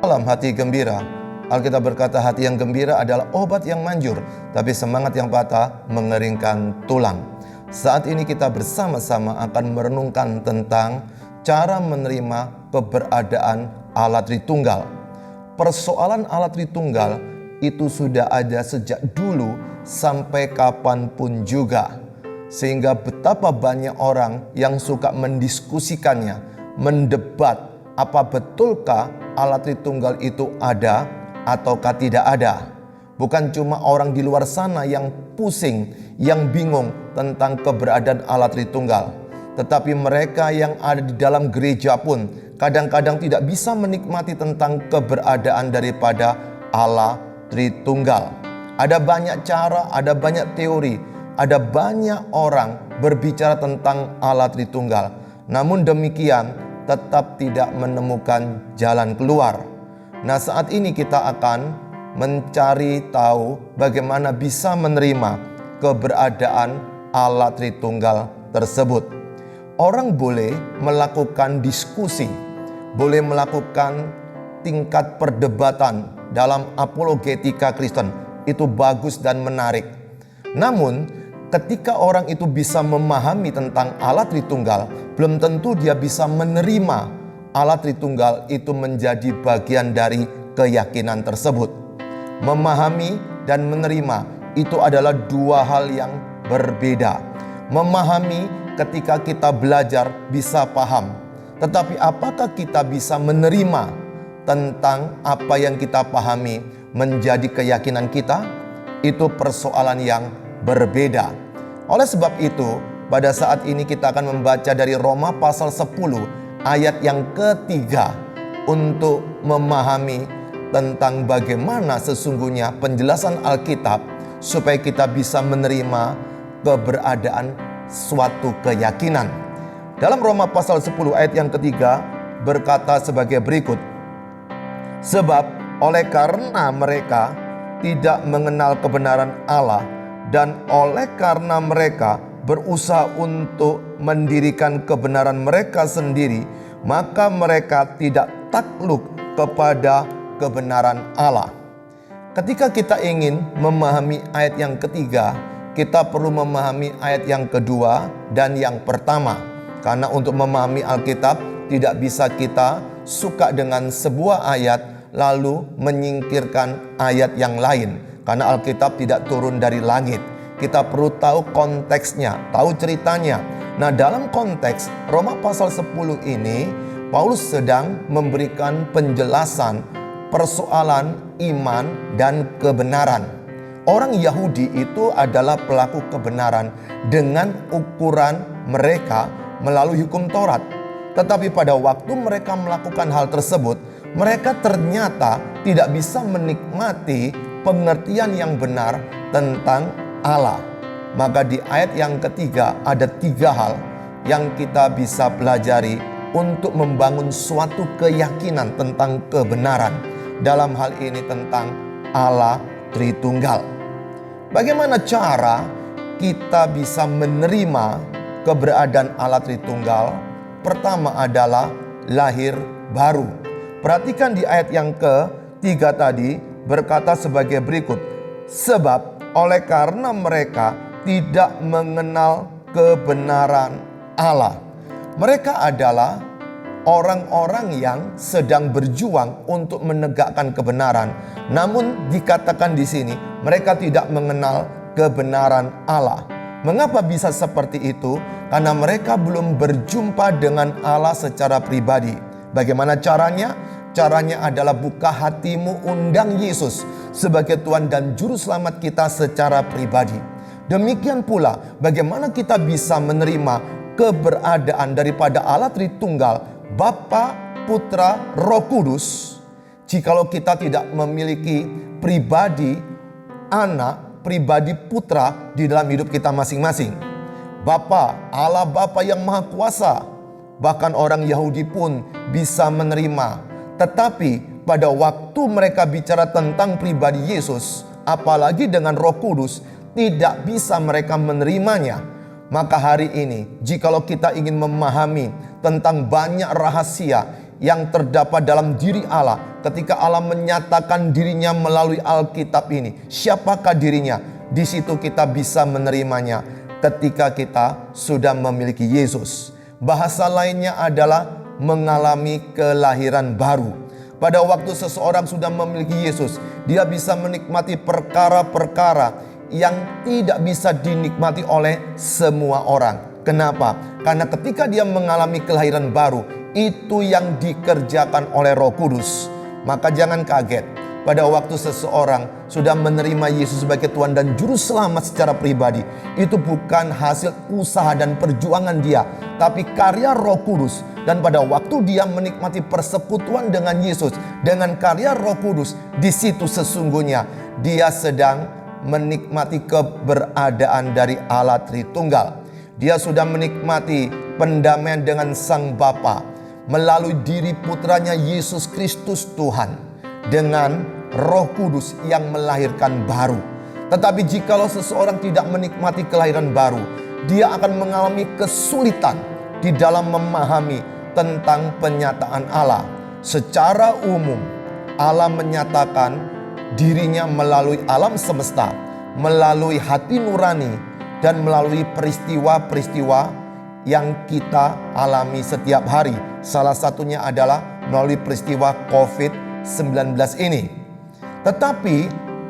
Dalam hati gembira, Alkitab berkata hati yang gembira adalah obat yang manjur, tapi semangat yang patah mengeringkan tulang. Saat ini kita bersama-sama akan merenungkan tentang cara menerima keberadaan Allah Tritunggal. Persoalan Allah Tritunggal itu sudah ada sejak dulu sampai kapanpun juga. Sehingga betapa banyak orang yang suka mendiskusikannya, mendebat apa betulkah Allah Tritunggal itu ada ataukah tidak ada. Bukan cuma orang di luar sana yang pusing, yang bingung tentang keberadaan Allah Tritunggal, tetapi mereka yang ada di dalam gereja pun kadang-kadang tidak bisa menikmati tentang keberadaan daripada Allah Tritunggal. Ada banyak cara, ada banyak teori, ada banyak orang berbicara tentang Allah Tritunggal. Namun demikian tetap tidak menemukan jalan keluar. Nah, saat ini kita akan mencari tahu bagaimana bisa menerima keberadaan Allah Tritunggal tersebut. Orang boleh melakukan diskusi, boleh melakukan tingkat perdebatan dalam apologetika Kristen. Itu bagus dan menarik. Namun ketika orang itu bisa memahami tentang Allah Tritunggal, belum tentu dia bisa menerima Allah Tritunggal itu menjadi bagian dari keyakinan tersebut. Memahami dan menerima itu adalah dua hal yang berbeda. Memahami ketika kita belajar bisa paham, tetapi apakah kita bisa menerima tentang apa yang kita pahami menjadi keyakinan kita? Itu persoalan yang berbeda. Oleh sebab itu, pada saat ini kita akan membaca dari Roma pasal 10 ayat yang ketiga untuk memahami tentang bagaimana sesungguhnya penjelasan Alkitab supaya kita bisa menerima keberadaan suatu keyakinan. Dalam Roma pasal 10 ayat yang ketiga berkata sebagai berikut. Sebab oleh karena mereka tidak mengenal kebenaran Allah dan oleh karena mereka berusaha untuk mendirikan kebenaran mereka sendiri, maka mereka tidak takluk kepada kebenaran Allah. Ketika kita ingin memahami ayat yang ketiga, kita perlu memahami ayat yang kedua dan yang pertama. Karena untuk memahami Alkitab tidak bisa kita suka dengan sebuah ayat lalu menyingkirkan ayat yang lain. Karena Alkitab tidak turun dari langit. Kita perlu tahu konteksnya, tahu ceritanya. Nah, dalam konteks Roma pasal 10 ini, Paulus sedang memberikan penjelasan persoalan iman dan kebenaran. Orang Yahudi itu adalah pelaku kebenaran dengan ukuran mereka melalui hukum Taurat. Tetapi pada waktu mereka melakukan hal tersebut, mereka ternyata tidak bisa menikmati pengertian yang benar tentang Allah. Maka di ayat yang ketiga ada 3 hal yang kita bisa pelajari untuk membangun suatu keyakinan tentang kebenaran. Dalam hal ini tentang Allah Tritunggal. Bagaimana cara kita bisa menerima keberadaan Allah Tritunggal? Pertama adalah lahir baru. Perhatikan di ayat yang ketiga tadi berkata sebagai berikut. Sebab oleh karena mereka tidak mengenal kebenaran Allah. Mereka adalah orang-orang yang sedang berjuang untuk menegakkan kebenaran. Namun dikatakan di sini mereka tidak mengenal kebenaran Allah. Mengapa bisa seperti itu? Karena mereka belum berjumpa dengan Allah secara pribadi. Bagaimana caranya? Caranya adalah buka hatimu, undang Yesus sebagai Tuhan dan Juru Selamat kita secara pribadi. Demikian pula bagaimana kita bisa menerima keberadaan daripada Allah Tritunggal, Bapa, Putra, Roh Kudus, jikalau kita tidak memiliki pribadi anak, pribadi putra di dalam hidup kita masing-masing. Bapa, Allah Bapa yang Maha Kuasa, bahkan orang Yahudi pun bisa menerima. Tetapi pada waktu mereka bicara tentang pribadi Yesus, apalagi dengan Roh Kudus, tidak bisa mereka menerimanya. Maka hari ini, jikalau kita ingin memahami tentang banyak rahasia yang terdapat dalam diri Allah. Ketika Allah menyatakan dirinya melalui Alkitab ini, siapakah dirinya? Di situ kita bisa menerimanya ketika kita sudah memiliki Yesus. Bahasa lainnya adalah mengalami kelahiran baru. Pada waktu seseorang sudah memiliki Yesus, dia bisa menikmati perkara-perkara yang tidak bisa dinikmati oleh semua orang. Kenapa? Karena ketika dia mengalami kelahiran baru, itu yang dikerjakan oleh Roh Kudus. Maka jangan kaget pada waktu seseorang sudah menerima Yesus sebagai Tuhan dan Juru Selamat secara pribadi. Itu bukan hasil usaha dan perjuangan dia, tapi karya Roh Kudus. Dan pada waktu dia menikmati persekutuan dengan Yesus, dengan karya Roh Kudus, di situ sesungguhnya dia sedang menikmati keberadaan dari Allah Tritunggal. Dia sudah menikmati pendamaian dengan Sang Bapa melalui diri putranya Yesus Kristus Tuhan, dengan Roh Kudus yang melahirkan baru. Tetapi jikalau seseorang tidak menikmati kelahiran baru, dia akan mengalami kesulitan di dalam memahami tentang penyataan Allah. Secara umum, Allah menyatakan dirinya melalui alam semesta, melalui hati nurani, dan melalui peristiwa-peristiwa yang kita alami setiap hari. Salah satunya adalah melalui peristiwa COVID-19 ini. Tetapi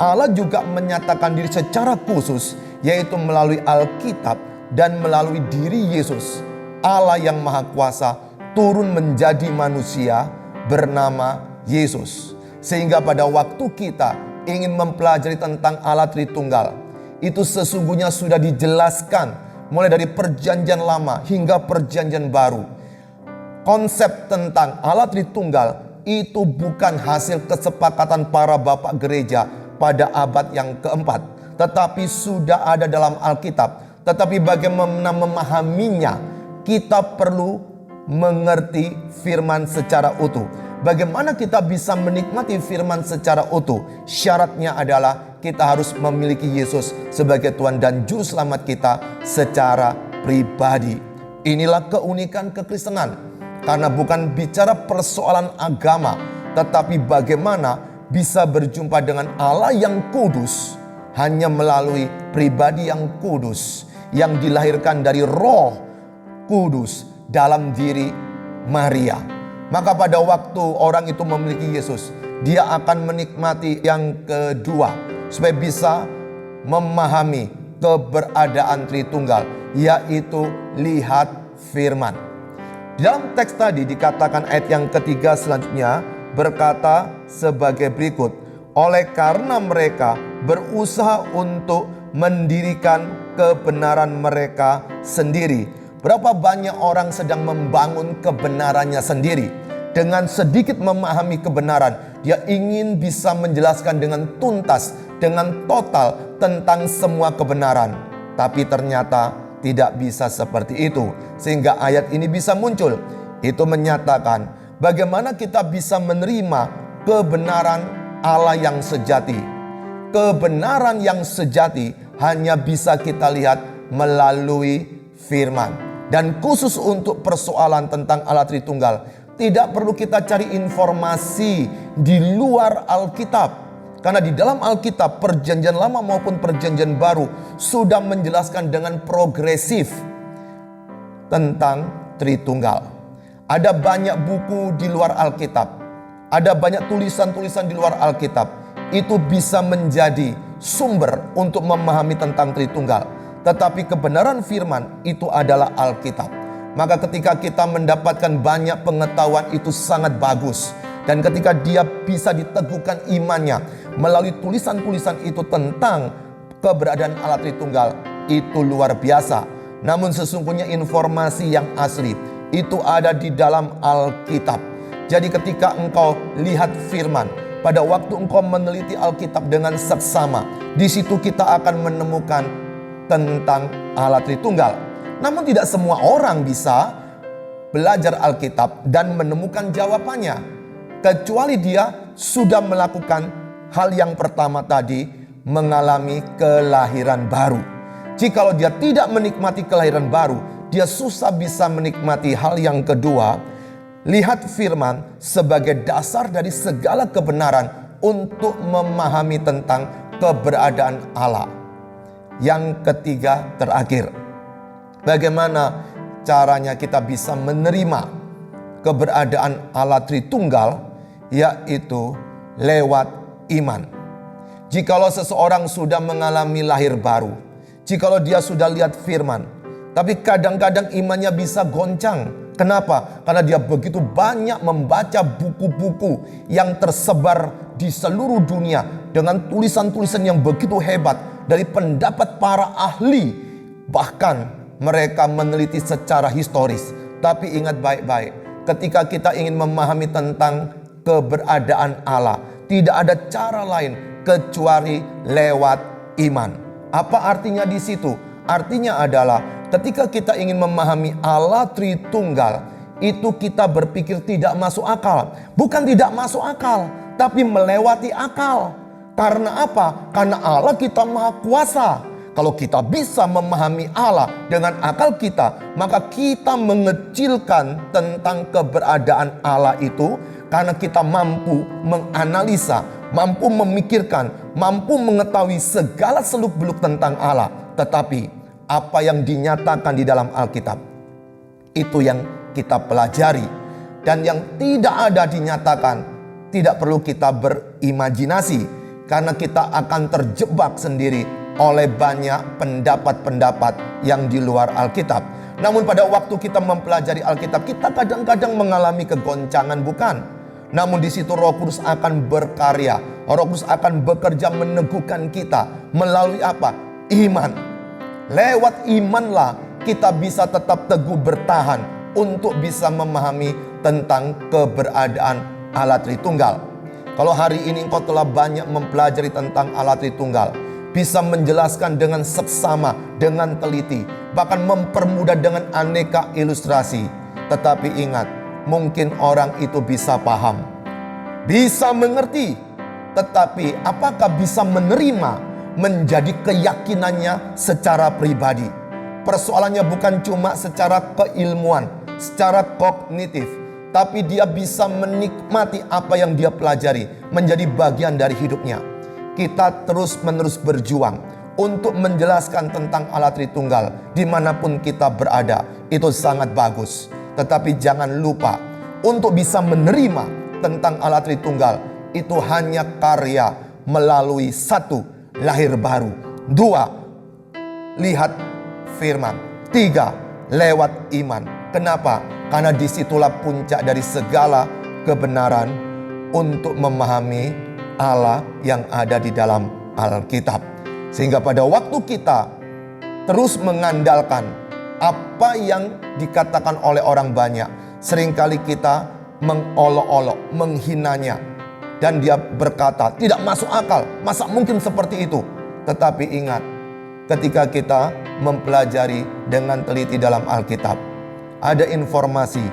Allah juga menyatakan diri secara khusus, yaitu melalui Alkitab dan melalui diri Yesus. Allah yang Maha Kuasa turun menjadi manusia bernama Yesus. Sehingga pada waktu kita ingin mempelajari tentang Allah Tritunggal, itu sesungguhnya sudah dijelaskan mulai dari perjanjian lama hingga perjanjian baru. Konsep tentang Allah Tritunggal itu bukan hasil kesepakatan para bapak gereja pada abad yang keempat, tetapi sudah ada dalam Alkitab. Tetapi bagaimana memahaminya, kita perlu mengerti firman secara utuh. Bagaimana kita bisa menikmati firman secara utuh? Syaratnya adalah kita harus memiliki Yesus sebagai Tuhan dan Juru Selamat kita secara pribadi. Inilah keunikan kekristenan. Karena bukan bicara persoalan agama, tetapi bagaimana bisa berjumpa dengan Allah yang kudus hanya melalui pribadi yang kudus, yang dilahirkan dari Roh Kudus dalam diri Maria. Maka pada waktu orang itu memiliki Yesus, dia akan menikmati yang kedua, supaya bisa memahami keberadaan Tritunggal, yaitu lihat firman. Di dalam teks tadi dikatakan ayat yang ketiga selanjutnya berkata sebagai berikut. Oleh karena mereka berusaha untuk mendirikan kebenaran mereka sendiri. Berapa banyak orang sedang membangun kebenarannya sendiri. Dengan sedikit memahami kebenaran, dia ingin bisa menjelaskan dengan tuntas, dengan total tentang semua kebenaran. Tapi ternyata tidak bisa seperti itu. Sehingga ayat ini bisa muncul. Itu menyatakan bagaimana kita bisa menerima kebenaran Allah yang sejati. Kebenaran yang sejati hanya bisa kita lihat melalui firman. Dan khusus untuk persoalan tentang Allah Tritunggal, tidak perlu kita cari informasi di luar Alkitab. Karena di dalam Alkitab, perjanjian lama maupun perjanjian baru sudah menjelaskan dengan progresif tentang Tritunggal. Ada banyak buku di luar Alkitab. Ada banyak tulisan-tulisan di luar Alkitab. Itu bisa menjadi sumber untuk memahami tentang Tritunggal. Tetapi kebenaran firman itu adalah Alkitab. Maka ketika kita mendapatkan banyak pengetahuan itu sangat bagus. Dan ketika dia bisa diteguhkan imannya melalui tulisan-tulisan itu tentang keberadaan Allah Tritunggal, itu luar biasa. Namun sesungguhnya informasi yang asli itu ada di dalam Alkitab. Jadi ketika engkau lihat firman, pada waktu engkau meneliti Alkitab dengan seksama, di situ kita akan menemukan tentang Allah Tritunggal. Namun tidak semua orang bisa belajar Alkitab dan menemukan jawabannya, kecuali dia sudah melakukan hal yang pertama tadi, mengalami kelahiran baru. Jikalau dia tidak menikmati kelahiran baru, dia susah bisa menikmati hal yang kedua, Lihat firman sebagai dasar dari segala kebenaran untuk memahami tentang keberadaan Allah. Yang ketiga, terakhir, bagaimana caranya kita bisa menerima keberadaan Allah Tritunggal, yaitu lewat iman. Jikalau seseorang sudah mengalami lahir baru, jikalau dia sudah lihat firman, tapi kadang-kadang imannya bisa goncang. Kenapa? Karena dia begitu banyak membaca buku-buku yang tersebar di seluruh dunia dengan tulisan-tulisan yang begitu hebat dari pendapat para ahli. Bahkan mereka meneliti secara historis. Tapi ingat baik-baik, ketika kita ingin memahami tentang keberadaan Allah, tidak ada cara lain kecuali lewat iman. Apa artinya di situ? Artinya adalah ketika kita ingin memahami Allah Tritunggal, itu kita berpikir tidak masuk akal. Bukan tidak masuk akal, tapi melewati akal. Karena apa? Karena Allah kita maha kuasa. Kalau kita bisa memahami Allah dengan akal kita, maka kita mengecilkan tentang keberadaan Allah itu. Karena kita mampu menganalisa, mampu memikirkan, mampu mengetahui segala seluk-beluk tentang Allah. Tetapi apa yang dinyatakan di dalam Alkitab, itu yang kita pelajari. Dan yang tidak ada dinyatakan, tidak perlu kita berimajinasi. Karena kita akan terjebak sendiri oleh banyak pendapat-pendapat yang di luar Alkitab. Namun pada waktu kita mempelajari Alkitab, kita kadang-kadang mengalami kegoncangan, bukan? Namun di situ Roh Kudus akan berkarya. Roh Kudus akan bekerja meneguhkan kita melalui apa? Iman. Lewat imanlah kita bisa tetap teguh bertahan untuk bisa memahami tentang keberadaan Allah Tritunggal. Kalau hari ini engkau telah banyak mempelajari tentang Allah Tritunggal, bisa menjelaskan dengan seksama, dengan teliti, bahkan mempermudah dengan aneka ilustrasi. Tetapi ingat, mungkin orang itu bisa paham, bisa mengerti, tetapi apakah bisa menerima menjadi keyakinannya secara pribadi? Persoalannya bukan cuma secara keilmuan, secara kognitif, tapi dia bisa menikmati apa yang dia pelajari menjadi bagian dari hidupnya. Kita terus-menerus berjuang untuk menjelaskan tentang Allah Tritunggal dimanapun kita berada. Itu sangat bagus. Tetapi jangan lupa untuk bisa menerima tentang Allah Tritunggal, itu hanya karya melalui satu, lahir baru. Dua, lihat firman. Tiga, lewat iman. Kenapa? Karena disitulah puncak dari segala kebenaran untuk memahami Allah yang ada di dalam Alkitab. Sehingga pada waktu kita terus mengandalkan apa yang dikatakan oleh orang banyak, seringkali kita mengolok-olok, menghinanya. Dan dia berkata, tidak masuk akal, masa mungkin seperti itu? Tetapi ingat, ketika kita mempelajari dengan teliti dalam Alkitab, ada informasi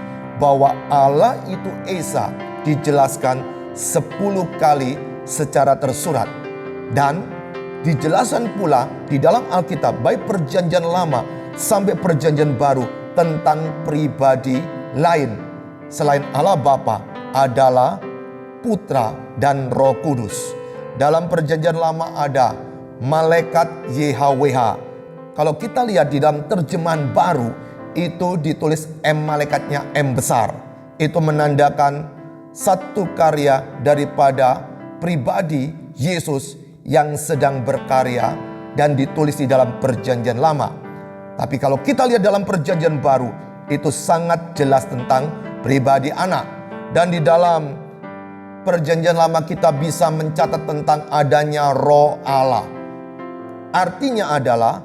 bahwa Allah itu Esa dijelaskan 10 kali secara tersurat. Dan dijelaskan pula di dalam Alkitab, baik perjanjian lama sampai perjanjian baru, tentang pribadi lain selain Allah Bapa adalah Putra dan Roh Kudus. Dalam perjanjian lama ada malaikat YHWH. Kalau kita lihat di dalam terjemahan baru, itu ditulis M malaikatnya M besar. Itu menandakan satu karya daripada pribadi Yesus yang sedang berkarya dan ditulis di dalam perjanjian lama. Tapi kalau kita lihat dalam perjanjian baru, itu sangat jelas tentang pribadi anak. Dan di dalam perjanjian lama kita bisa mencatat tentang adanya Roh Allah. Artinya adalah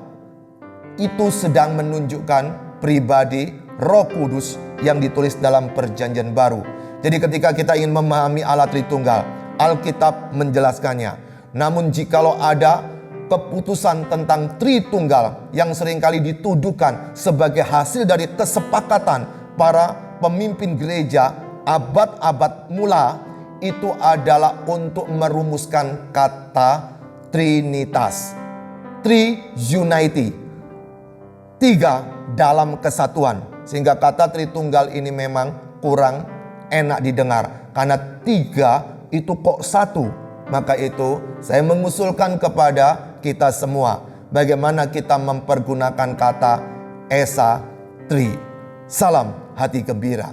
itu sedang menunjukkan pribadi Roh Kudus yang ditulis dalam perjanjian baru. Jadi ketika kita ingin memahami Allah Tritunggal, Alkitab menjelaskannya. Namun jikalau ada keputusan tentang Tritunggal yang seringkali dituduhkan sebagai hasil dari kesepakatan para pemimpin gereja abad-abad mula, itu adalah untuk merumuskan kata Trinitas, Triunity, tiga dalam kesatuan. Sehingga kata Tritunggal ini memang kurang enak didengar. Karena 3 itu kok 1. Maka itu saya mengusulkan kepada kita semua, bagaimana kita mempergunakan kata Esa Tri. Salam hati gembira.